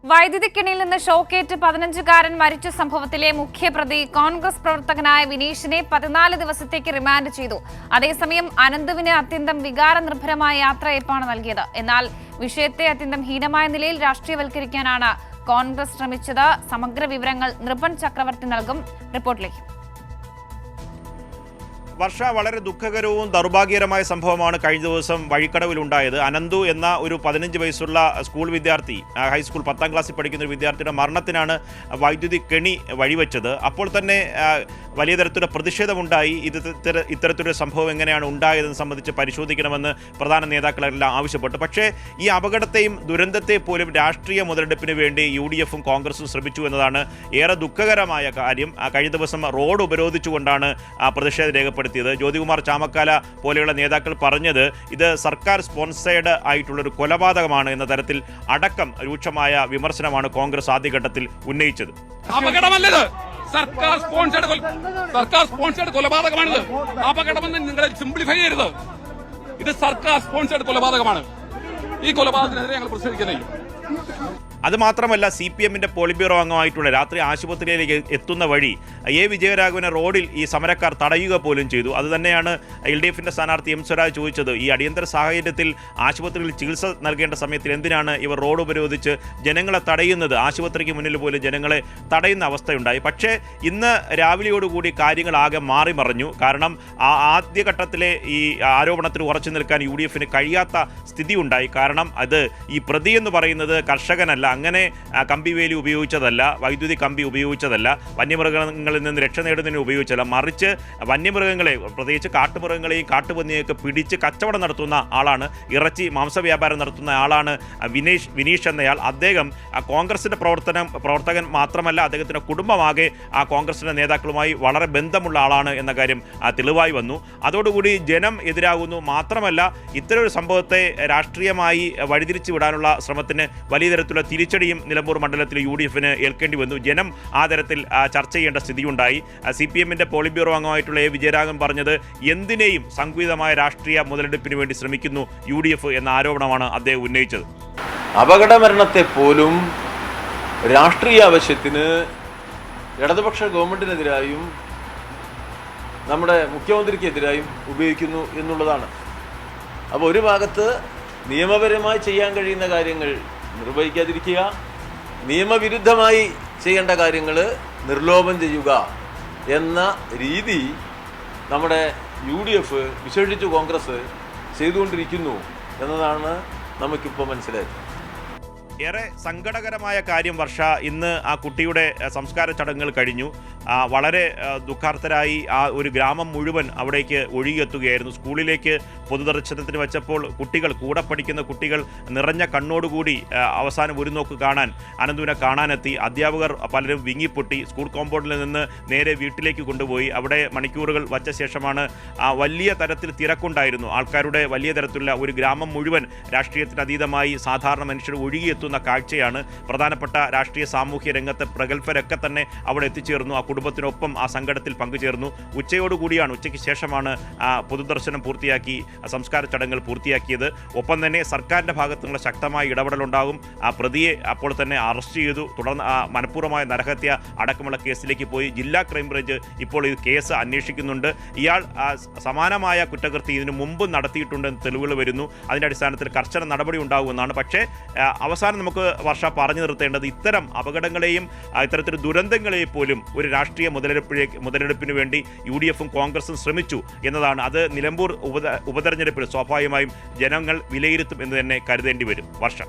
വൈദ്യുതിക്കിണിയിൽ നിന്ന് ഷോക്കേറ്റ് 15-കാരൻ മരിച്ച സംഭവത്തിലെ മുഖ്യപ്രതി കോൺഗ്രസ് പ്രവർത്തകനായ വിനീഷിനെ 14 ദിവസത്തേക്ക് റിമാൻഡ് ചെയ്തു. അതേസമയം അനന്തുവിന് അത്യന്തം വികാരനിർഭരമായ യാത്രയയപ്പാണ് നൽകിയത്. എന്നാൽ വിഷയത്തെ അത്യന്തം ഹീനമായ നിലയിൽ രാഷ്ട്രീയവൽക്കരിക്കാനാണ് കോൺഗ്രസ് ശ്രമിച്ചത്. സമഗ്ര വിവരങ്ങൾ നിർഭൻ ചക്രവർത്തി നൽകും. റിപ്പോർട്ടിലേക്ക്. വർഷ, വളരെ ദുഃഖകരവും ദൗർഭാഗ്യകരമായ സംഭവമാണ് കഴിഞ്ഞ ദിവസം വഴിക്കടവിലുണ്ടായത്. അനന്തു എന്ന ഒരു 15 വയസ്സുള്ള സ്കൂൾ വിദ്യാർത്ഥി, ഹൈസ്കൂൾ 10ാം ക്ലാസ്സിൽ പഠിക്കുന്ന ഒരു വിദ്യാർത്ഥിയുടെ മരണത്തിനാണ് വൈദ്യുതി കെണി വഴിവെച്ചത്. അപ്പോൾ തന്നെ വലിയ തരത്തിലുള്ള പ്രതിഷേധമുണ്ടായി. ഇത്തരത്തിലൊരു സംഭവം എങ്ങനെയാണ് ഉണ്ടായതെന്ന് സംബന്ധിച്ച് പരിശോധിക്കണമെന്ന് പ്രധാന നേതാക്കളെല്ലാം ആവശ്യപ്പെട്ടു. പക്ഷേ ഈ അപകടത്തെയും ദുരന്തത്തെ പോലും രാഷ്ട്രീയ മുതലെടുപ്പിന് വേണ്ടി UDF-ഉം കോൺഗ്രസും ശ്രമിച്ചു എന്നതാണ് ഏറെ ദുഃഖകരമായ കാര്യം. കഴിഞ്ഞ ദിവസം റോഡ് ഉപരോധിച്ചുകൊണ്ടാണ് പ്രതിഷേധം രേഖപ്പെടുത്തിയത്. ജ്യോതികുമാർ ചാമക്കാല പോലെയുള്ള നേതാക്കൾ പറഞ്ഞത് ഇത് സർക്കാർ സ്പോൺസേഡ് ആയിട്ടുള്ളൊരു കൊലപാതകമാണ് എന്ന തരത്തിൽ അടക്കം രൂക്ഷമായ വിമർശനമാണ് കോൺഗ്രസ് ആദ്യഘട്ടത്തിൽ ഉന്നയിച്ചത്. അപകടമല്ലത്, സർക്കാർ സ്പോൺസേഡ് കൊലപാതകമാണിത്. അപകടമെന്ന് നിങ്ങൾ സിംപ്ലിഫൈ ചെയ്യരുത്. ഇത് സർക്കാർ സ്പോൺസേഡ് കൊലപാതകമാണ്. ഈ കൊലപാതകത്തിനെതിരെ ഞങ്ങൾ പ്രതിഷേധിക്കുന്നത്. അതുമാത്രമല്ല, CPM-ന്റെ പോളിറ്റ് ബ്യൂറോ അംഗമായിട്ടുള്ള രാത്രി ആശുപത്രിയിലേക്ക് എത്തുന്ന വഴി വിജയരാഘവനെ റോഡിൽ ഈ സമരക്കാർ തടയുക പോലും ചെയ്തു. അതുതന്നെയാണ് LDF-ന്റെ സ്ഥാനാർത്ഥി M. സ്വരാജ് ചോദിച്ചത്. ഈ അടിയന്തര സാഹചര്യത്തിൽ ആശുപത്രിയിൽ ചികിത്സ നൽകേണ്ട സമയത്തിൽ എന്തിനാണ് ഇവർ റോഡ് ഉപരോധിച്ച് ജനങ്ങളെ തടയുന്നത്? ആശുപത്രിക്ക് മുന്നിൽ പോലും ജനങ്ങളെ തടയുന്ന അവസ്ഥയുണ്ടായി. പക്ഷേ ഇന്ന് രാവിലെയോടുകൂടി കാര്യങ്ങൾ ആകെ മാറി മറിഞ്ഞു. കാരണം ആദ്യഘട്ടത്തിലെ ഈ ആരോപണത്തിൽ ഉറച്ചു നിൽക്കാൻ UDF-ന് കഴിയാത്ത സ്ഥിതി ഉണ്ടായി. കാരണം അത് ഈ പ്രതി എന്ന് പറയുന്നത് കർഷകനല്ല, അങ്ങനെ കമ്പിവേലി ഉപയോഗിച്ചതല്ല, വൈദ്യുതി കമ്പി ഉപയോഗിച്ചതല്ല, വന്യമൃഗങ്ങളിൽ നിന്ന് രക്ഷ നേടുന്നതിന് ഉപയോഗിച്ചതല്ല, മറിച്ച് വന്യമൃഗങ്ങളെ, പ്രത്യേകിച്ച് കാട്ടുമൃഗങ്ങളെയും കാട്ടുപന്നിയൊക്കെ പിടിച്ച് കച്ചവടം നടത്തുന്ന ആളാണ്, ഇറച്ചി മാംസ വ്യാപാരം നടത്തുന്ന ആളാണ് വിനീഷ് എന്നയാൾ. അദ്ദേഹം കോൺഗ്രസിൻ്റെ പ്രവർത്തകൻ മാത്രമല്ല, അദ്ദേഹത്തിൻ്റെ കുടുംബമാകെ ആ കോൺഗ്രസിൻ്റെ നേതാക്കളുമായി വളരെ ബന്ധമുള്ള ആളാണ് എന്ന കാര്യം തെളിവായി വന്നു. അതോടുകൂടി ജനം എതിരാകുന്നു. മാത്രമല്ല, ഇത്തരമൊരു സംഭവത്തെ രാഷ്ട്രീയമായി വഴിതിരിച്ചു വിടാനുള്ള ശ്രമത്തിന് വലിയ തരത്തിലുള്ള തിരിച്ചടിയും നിലമ്പൂർ മണ്ഡലത്തിൽ UDF-ന് ഏൽക്കേണ്ടി വന്നു. ജനം ആ തരത്തിൽ ചർച്ച ചെയ്യേണ്ട സ്ഥിതിയുണ്ടായി. CPM-ന്റെ പോളിറ്റ് ബ്യൂറോ അംഗമായിട്ടുള്ള A. വിജയരാഘവൻ പറഞ്ഞത് എന്തിനേയും സംഘടിതമായ രാഷ്ട്രീയ മുതലെടുപ്പിന് വേണ്ടി ശ്രമിക്കുന്നു UDF എന്ന ആരോപണമാണ് അദ്ദേഹം ഉന്നയിച്ചത്. അപകട മരണത്തെ പോലും രാഷ്ട്രീയ ആവശ്യത്തിന് ഇടതുപക്ഷ ഗവൺമെന്റിനെതിരായും നമ്മുടെ മുഖ്യമന്ത്രിക്കെതിരായും ഉപയോഗിക്കുന്നു എന്നുള്ളതാണ്. അപ്പോൾ ഒരു ഭാഗത്ത് നിയമപരമായി ചെയ്യാൻ കഴിയുന്ന കാര്യങ്ങൾ നിർവഹിക്കാതിരിക്കുക, നിയമവിരുദ്ധമായി ചെയ്യേണ്ട കാര്യങ്ങൾ നിർലോഭം ചെയ്യുക എന്ന രീതി നമ്മുടെ UDF, വിശേഷിച്ച് കോൺഗ്രസ് ചെയ്തുകൊണ്ടിരിക്കുന്നു എന്നതാണ് നമുക്കിപ്പോൾ മനസ്സിലായത്. ഏറെ സങ്കടകരമായ കാര്യം വർഷ, ഇന്ന് ആ കുട്ടിയുടെ സംസ്കാര ചടങ്ങുകൾ കഴിഞ്ഞു. വളരെ ദുഃഖാർത്ഥരായി ആ ഒരു ഗ്രാമം മുഴുവൻ അവിടേക്ക് ഒഴുകിയെത്തുകയായിരുന്നു. സ്കൂളിലേക്ക് പൊതുദർശനത്തിന് വെച്ചപ്പോൾ കുട്ടികൾ, കൂടെ പഠിക്കുന്ന കുട്ടികൾ നിറഞ്ഞ കണ്ണോടുകൂടി അവസാനം ഒരു നോക്ക് കാണാൻ അനന്തുവിനെ കാണാനെത്തി. അധ്യാപകർ പലരും വിങ്ങിപ്പൊട്ടി. സ്കൂൾ കോമ്പൗണ്ടിൽ നിന്ന് നേരെ വീട്ടിലേക്ക് കൊണ്ടുപോയി. അവിടെ മണിക്കൂറുകൾ വച്ച ശേഷമാണ് വലിയ തരത്തിൽ തിരക്കുണ്ടായിരുന്നു. ആൾക്കാരുടെ വലിയ തരത്തിലുള്ള ഒരു ഗ്രാമം മുഴുവൻ രാഷ്ട്രീയത്തിന് അതീതമായി സാധാരണ മനുഷ്യർ ഒഴുകിയെത്തുന്ന കാഴ്ചയാണ്. പ്രധാനപ്പെട്ട രാഷ്ട്രീയ സാമൂഹ്യ രംഗത്തെ പ്രഗത്ഭരൊക്കെ തന്നെ അവിടെ എത്തിച്ചേർന്നു. ആ കുടുംബത്തിനൊപ്പം ആ സങ്കടത്തിൽ പങ്കുചേർന്നു. ഉച്ചയ്ക്ക് ശേഷമാണ് പൊതുദർശനം പൂർത്തിയാക്കി സംസ്കാര ചടങ്ങുകൾ പൂർത്തിയാക്കിയത്. ഒപ്പം തന്നെ സർക്കാരിൻ്റെ ഭാഗത്തു നിന്നുള്ള ശക്തമായ ഇടപെടലുണ്ടാകും. ആ പ്രതിയെ അപ്പോൾ തന്നെ അറസ്റ്റ് ചെയ്തു. തുടർന്ന് മനഃപൂർവ്വമായ നരഹത്യ അടക്കമുള്ള കേസിലേക്ക് പോയി. ജില്ലാ ക്രൈംബ്രാഞ്ച് ഇപ്പോൾ ഈ കേസ് അന്വേഷിക്കുന്നുണ്ട്. ഇയാൾ സമാനമായ കുറ്റകൃത്യം ഇതിനു മുമ്പ് നടത്തിയിട്ടുണ്ടെന്ന് തെളിവുകൾ വരുന്നു. അതിൻ്റെ അടിസ്ഥാനത്തിൽ കർശന നടപടി ഉണ്ടാകുമെന്നാണ്. പക്ഷേ അവസാനം നമുക്ക് വർഷ പറഞ്ഞു നിർത്തേണ്ടത് ഇത്തരം അപകടങ്ങളെയും ഇത്തരത്തിലുള്ള ദുരന്തങ്ങളെയും പോലും ഒരു രാഷ്ട്രീയ മുതലെടുപ്പിന് വേണ്ടി UDF-ഉം കോൺഗ്രസും ശ്രമിച്ചു എന്നതാണ്. അത് നിലമ്പൂർ ഉപതെരഞ്ഞെടുപ്പിൽ സ്വാഭാവികമായും ജനങ്ങൾ വിലയിരുത്തും എന്ന് തന്നെ കരുതേണ്ടി വരും. വർഷ.